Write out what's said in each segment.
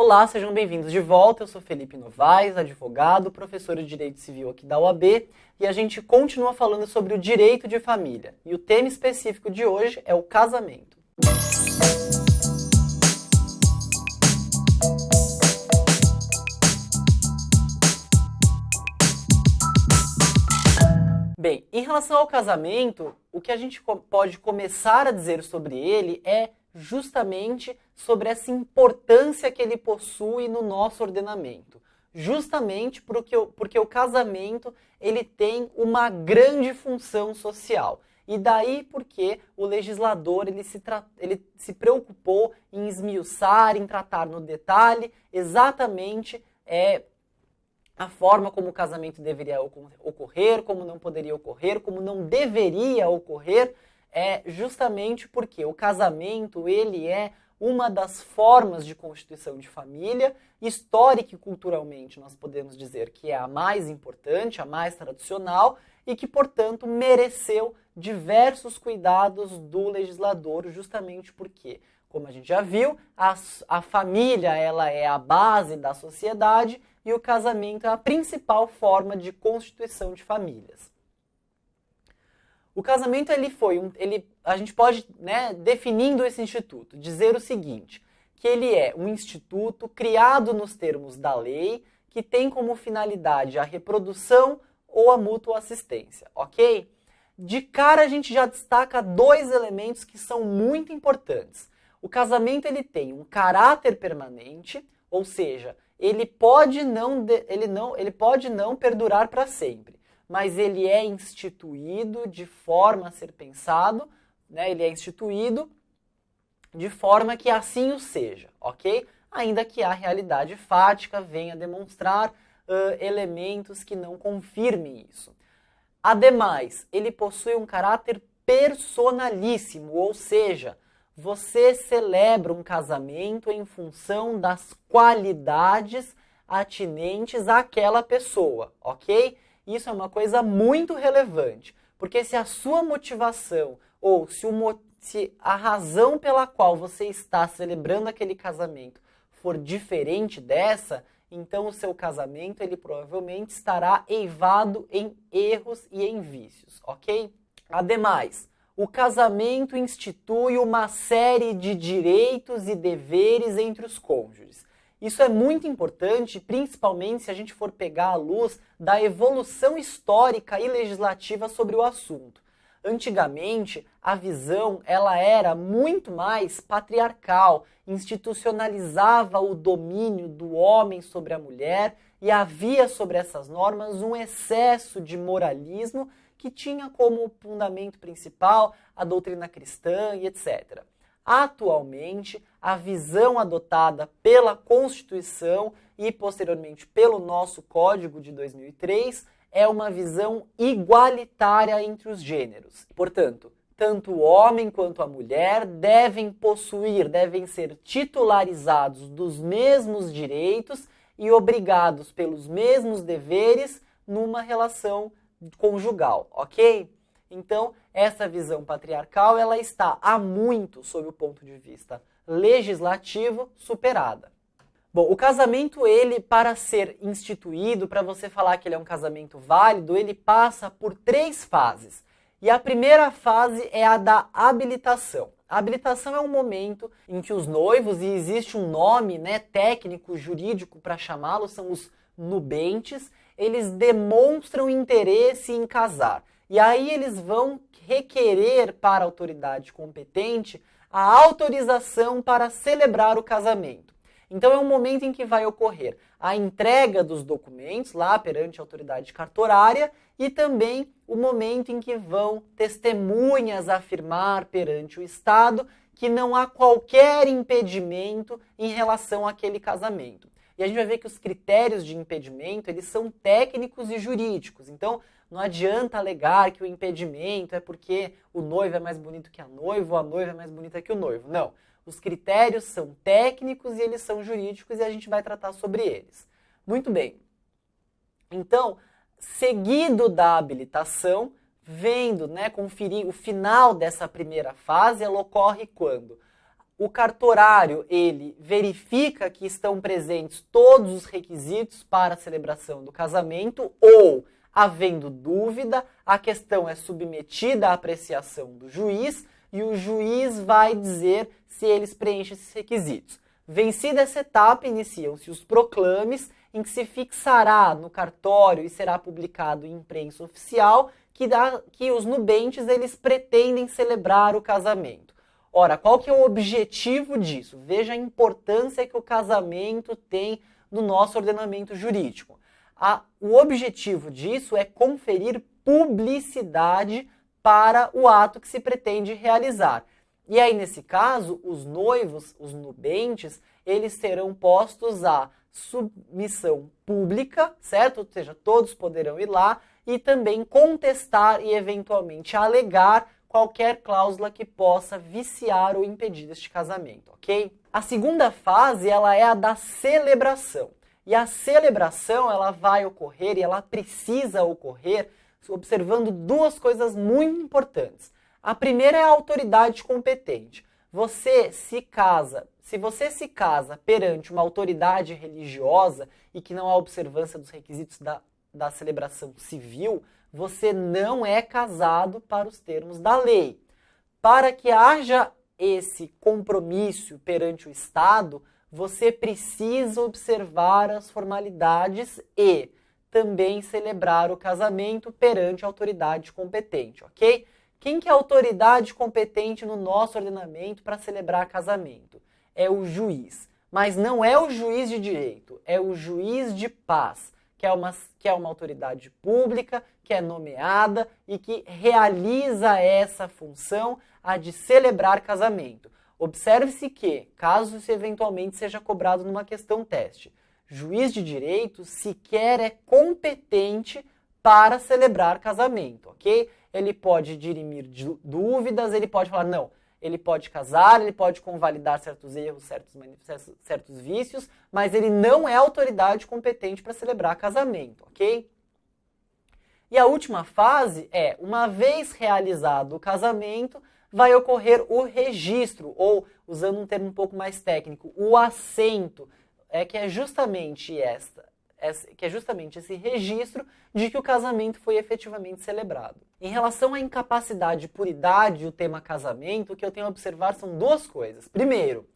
Olá, sejam bem-vindos de volta. Eu sou Felipe Novaes, advogado, professor de Direito Civil aqui da UAB, e a gente continua falando sobre o direito de família. E o tema específico de hoje é o casamento. Bem, em relação ao casamento, o que a gente pode começar a dizer sobre ele é justamente sobre essa importância que ele possui no nosso ordenamento. Justamente porque o casamento ele tem uma grande função social. E daí porque o legislador ele se preocupou em esmiuçar, em tratar no detalhe exatamente a forma como o casamento deveria ocorrer, como não poderia ocorrer, como não deveria ocorrer, justamente porque o casamento ele é uma das formas de constituição de família, histórica e culturalmente nós podemos dizer que é a mais importante, a mais tradicional e que, portanto, mereceu diversos cuidados do legislador, justamente porque, como a gente já viu, a família ela é a base da sociedade e o casamento é a principal forma de constituição de famílias. O casamento a gente pode, definindo esse instituto, dizer o seguinte, que ele é um instituto criado nos termos da lei, que tem como finalidade a reprodução ou a mútua assistência, ok? De cara a gente já destaca dois elementos que são muito importantes. O casamento ele tem um caráter permanente, ou seja, ele pode não perdurar para sempre, mas ele é instituído de forma a ser pensado, ele é instituído de forma que assim o seja, ok? Ainda que a realidade fática venha demonstrar elementos que não confirmem isso. Ademais, ele possui um caráter personalíssimo, ou seja, você celebra um casamento em função das qualidades atinentes àquela pessoa, ok? Isso é uma coisa muito relevante, porque se a sua motivação ou se a razão pela qual você está celebrando aquele casamento for diferente dessa, então o seu casamento ele provavelmente estará eivado em erros e em vícios, ok? Ademais, o casamento institui uma série de direitos e deveres entre os cônjuges. Isso é muito importante, principalmente se a gente for pegar à luz da evolução histórica e legislativa sobre o assunto. Antigamente, a visão ela era muito mais patriarcal, institucionalizava o domínio do homem sobre a mulher e havia sobre essas normas um excesso de moralismo que tinha como fundamento principal a doutrina cristã e etc. Atualmente, a visão adotada pela Constituição e posteriormente pelo nosso Código de 2003 é uma visão igualitária entre os gêneros. Portanto, tanto o homem quanto a mulher devem ser titularizados dos mesmos direitos e obrigados pelos mesmos deveres numa relação conjugal, ok? Então, essa visão patriarcal ela está há muito, sob o ponto de vista legislativo, superada. Bom, o casamento, ele, para ser instituído, para você falar que ele é um casamento válido, ele passa por 3 fases. E a primeira fase é a da habilitação. A habilitação é um momento em que os noivos, e existe um nome técnico, jurídico para chamá-los, são os nubentes, eles demonstram interesse em casar. E aí eles vão requerer para a autoridade competente a autorização para celebrar o casamento. Então é um momento em que vai ocorrer a entrega dos documentos lá perante a autoridade cartorária e também o momento em que vão testemunhas afirmar perante o Estado que não há qualquer impedimento em relação àquele casamento. E a gente vai ver que os critérios de impedimento eles são técnicos e jurídicos. Então, não adianta alegar que o impedimento é porque o noivo é mais bonito que a noiva ou a noiva é mais bonita que o noivo. Não. Os critérios são técnicos e eles são jurídicos e a gente vai tratar sobre eles. Muito bem. Então, seguido da habilitação, conferir o final dessa primeira fase, ela ocorre quando o cartorário, ele verifica que estão presentes todos os requisitos para a celebração do casamento ou, havendo dúvida, a questão é submetida à apreciação do juiz e o juiz vai dizer se eles preenchem esses requisitos. Vencida essa etapa, iniciam-se os proclames, em que se fixará no cartório e será publicado em imprensa oficial que os nubentes eles pretendem celebrar o casamento. Ora, qual que é o objetivo disso? Veja a importância que o casamento tem no nosso ordenamento jurídico. O objetivo disso é conferir publicidade para o ato que se pretende realizar. E aí, nesse caso, os noivos, os nubentes, eles serão postos à submissão pública, certo? Ou seja, todos poderão ir lá e também contestar e, eventualmente, alegar qualquer cláusula que possa viciar ou impedir este casamento, ok? A segunda fase, ela é a da celebração. E a celebração, ela vai ocorrer e ela precisa ocorrer observando duas coisas muito importantes. A primeira é a autoridade competente. Se você se casa perante uma autoridade religiosa e que não há observância dos requisitos da celebração civil, você não é casado para os termos da lei. Para que haja esse compromisso perante o Estado, você precisa observar as formalidades e também celebrar o casamento perante a autoridade competente, ok? Quem que é a autoridade competente no nosso ordenamento para celebrar casamento? É o juiz. Mas não é o juiz de direito, é o juiz de paz, que é uma autoridade pública, que é nomeada e que realiza essa função, a de celebrar casamento. Observe-se que, caso isso eventualmente seja cobrado numa questão teste, juiz de direito sequer é competente para celebrar casamento, ok? Ele pode dirimir dúvidas, ele pode falar, não, ele pode casar, ele pode convalidar certos erros, certos vícios, mas ele não é autoridade competente para celebrar casamento, ok? E a última fase é, uma vez realizado o casamento, vai ocorrer o registro, ou, usando um termo um pouco mais técnico, o assento, que é justamente esse registro de que o casamento foi efetivamente celebrado. Em relação à incapacidade por idade e o tema casamento, o que eu tenho a observar são duas coisas. Primeiro,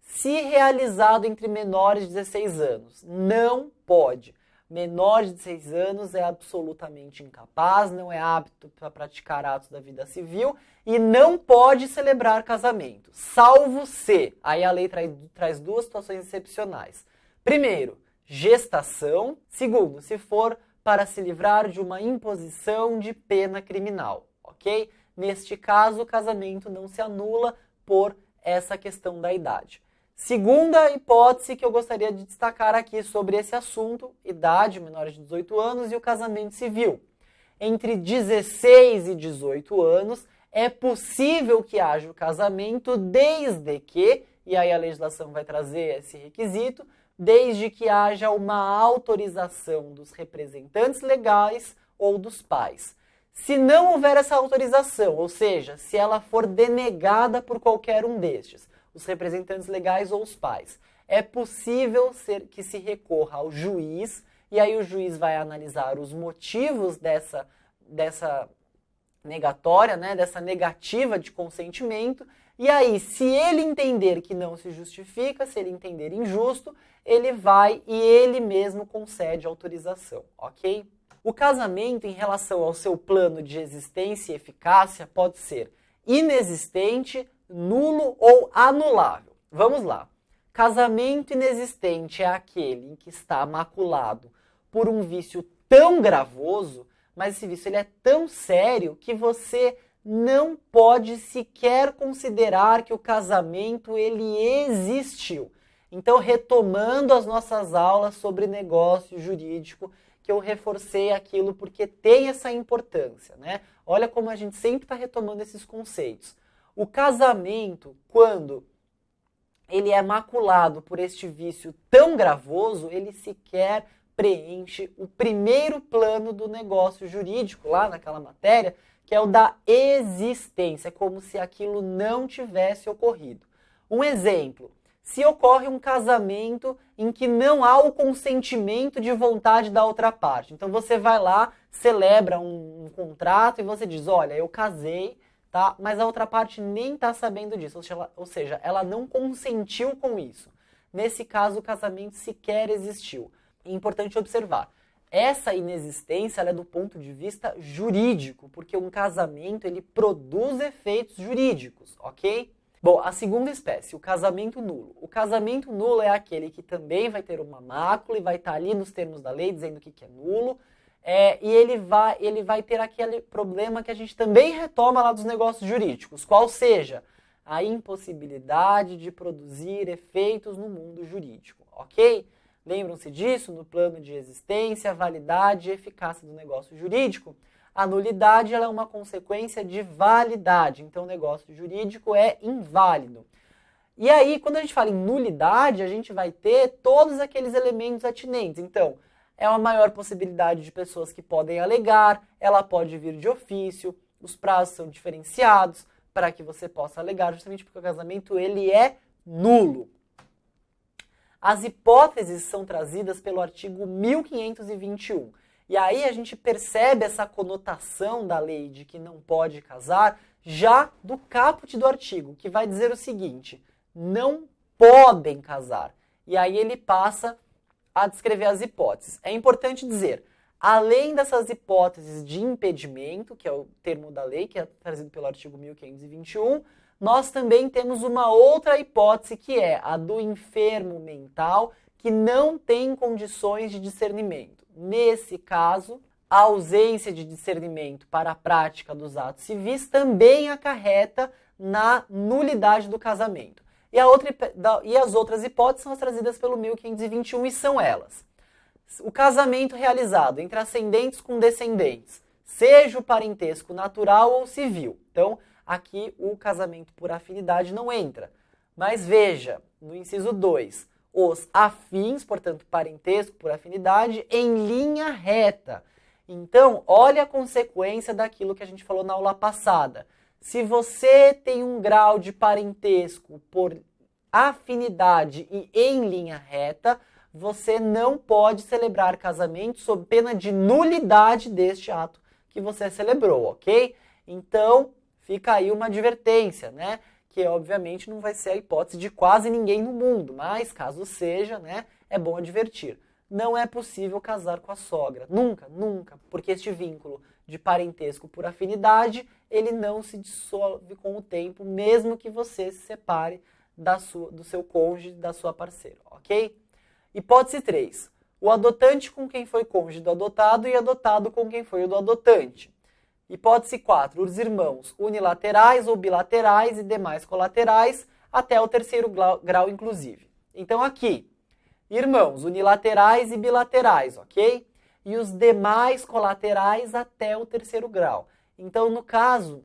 se realizado entre menores de 16 anos, não pode. Menor de 16 anos é absolutamente incapaz, não é apto para praticar atos da vida civil e não pode celebrar casamento, salvo se. Aí a lei traz duas situações excepcionais. Primeiro, gestação. Segundo, se for para se livrar de uma imposição de pena criminal, ok? Neste caso, o casamento não se anula por essa questão da idade. Segunda hipótese que eu gostaria de destacar aqui sobre esse assunto, idade, menores de 18 anos e o casamento civil. Entre 16 e 18 anos é possível que haja o casamento desde que, e aí a legislação vai trazer esse requisito, desde que haja uma autorização dos representantes legais ou dos pais. Se não houver essa autorização, ou seja, se ela for denegada por qualquer um destes, os representantes legais ou os pais, é possível que se recorra ao juiz, e aí o juiz vai analisar os motivos dessa negatória, né, dessa negativa de consentimento, e aí, se ele entender que não se justifica, se ele entender injusto, ele vai e ele mesmo concede autorização, ok? O casamento, em relação ao seu plano de existência e eficácia, pode ser inexistente, nulo ou anulável. Vamos lá. Casamento inexistente é aquele em que está maculado por um vício tão gravoso, mas esse vício ele é tão sério que você não pode sequer considerar que o casamento ele existiu. Então, retomando as nossas aulas sobre negócio jurídico, que eu reforcei aquilo porque tem essa importância, né? Olha como a gente sempre está retomando esses conceitos. O casamento, quando ele é maculado por este vício tão gravoso, ele sequer preenche o primeiro plano do negócio jurídico, lá naquela matéria, que é o da existência, como se aquilo não tivesse ocorrido. Um exemplo, se ocorre um casamento em que não há o consentimento de vontade da outra parte. Então você vai lá, celebra um contrato e você diz, olha, eu casei, tá? Mas a outra parte nem está sabendo disso, ou seja, ela não consentiu com isso. Nesse caso, o casamento sequer existiu. É importante observar, essa inexistência ela é do ponto de vista jurídico, porque um casamento ele produz efeitos jurídicos, ok? Bom, a segunda espécie, o casamento nulo. O casamento nulo é aquele que também vai ter uma mácula e vai estar ali nos termos da lei dizendo o que é nulo, e ele vai ter aquele problema que a gente também retoma lá dos negócios jurídicos, qual seja a impossibilidade de produzir efeitos no mundo jurídico, ok? Lembram-se disso no plano de existência, validade e eficácia do negócio jurídico? A nulidade ela é uma consequência de validade, então o negócio jurídico é inválido. E aí, quando a gente fala em nulidade, a gente vai ter todos aqueles elementos atinentes. Então, é uma maior possibilidade de pessoas que podem alegar, ela pode vir de ofício, os prazos são diferenciados para que você possa alegar, justamente porque o casamento ele é nulo. As hipóteses são trazidas pelo artigo 1521. E aí a gente percebe essa conotação da lei de que não pode casar já do caput do artigo, que vai dizer o seguinte, não podem casar. E aí ele passa a descrever as hipóteses. É importante dizer, além dessas hipóteses de impedimento, que é o termo da lei, que é trazido pelo artigo 1521, nós também temos uma outra hipótese, que é a do enfermo mental, que não tem condições de discernimento. Nesse caso, a ausência de discernimento para a prática dos civis também acarreta na nulidade do casamento. E as outras hipóteses são as trazidas pelo 1521 e são elas. O casamento realizado entre ascendentes com descendentes, seja o parentesco natural ou civil. Então, aqui o casamento por afinidade não entra. Mas veja, no inciso 2, os afins, portanto, parentesco por afinidade, em linha reta. Então, olha a consequência daquilo que a gente falou na aula passada. Se você tem um grau de parentesco por afinidade e em linha reta, você não pode celebrar casamento sob pena de nulidade deste ato que você celebrou, ok? Então, fica aí uma advertência, né? Que obviamente não vai ser a hipótese de quase ninguém no mundo, mas caso seja, né, é bom advertir. Não é possível casar com a sogra, nunca, nunca, porque este vínculo de parentesco por afinidade, ele não se dissolve com o tempo, mesmo que você se separe do seu cônjuge, da sua parceira, ok? Hipótese 3. O adotante com quem foi cônjuge do adotado e adotado com quem foi o do adotante. Hipótese 4. Os irmãos unilaterais ou bilaterais e demais colaterais até o terceiro grau, inclusive. Então aqui, irmãos unilaterais e bilaterais, ok? E os demais colaterais até o terceiro grau. Então, no caso,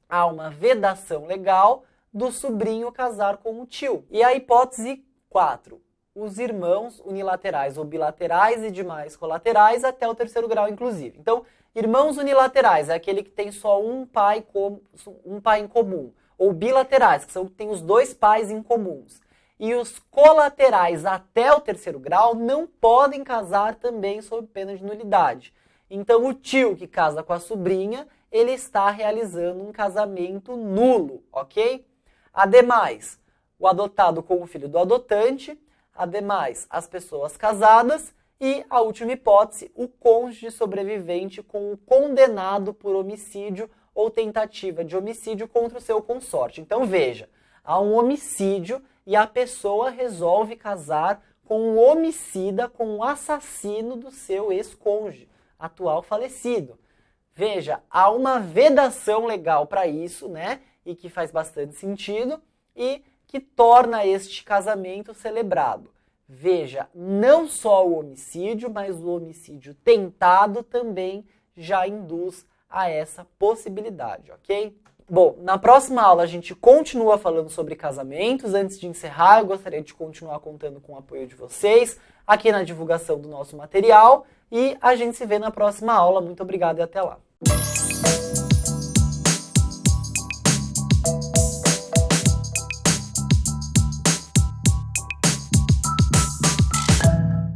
há uma vedação legal do sobrinho casar com o tio. E a hipótese 4. Os irmãos unilaterais ou bilaterais e demais colaterais até o terceiro grau, inclusive. Então, irmãos unilaterais é aquele que tem só um pai em comum. Ou bilaterais, que tem os dois pais em comuns. E os colaterais até o terceiro grau não podem casar também sob pena de nulidade. Então, o tio que casa com a sobrinha, ele está realizando um casamento nulo, ok? Ademais, o adotado com o filho do adotante, ademais, as pessoas casadas e, a última hipótese, o cônjuge sobrevivente com o condenado por homicídio ou tentativa de homicídio contra o seu consorte. Então, veja, há um homicídio e a pessoa resolve casar com um homicida, com um assassino do seu ex-cônjuge, atual falecido. Veja, há uma vedação legal para isso, né? E que faz bastante sentido e que torna este casamento celebrado. Veja, não só o homicídio, mas o homicídio tentado também já induz a essa possibilidade, ok? Bom, na próxima aula a gente continua falando sobre casamentos. Antes de encerrar, eu gostaria de continuar contando com o apoio de vocês aqui na divulgação do nosso material e a gente se vê na próxima aula. Muito obrigado e até lá!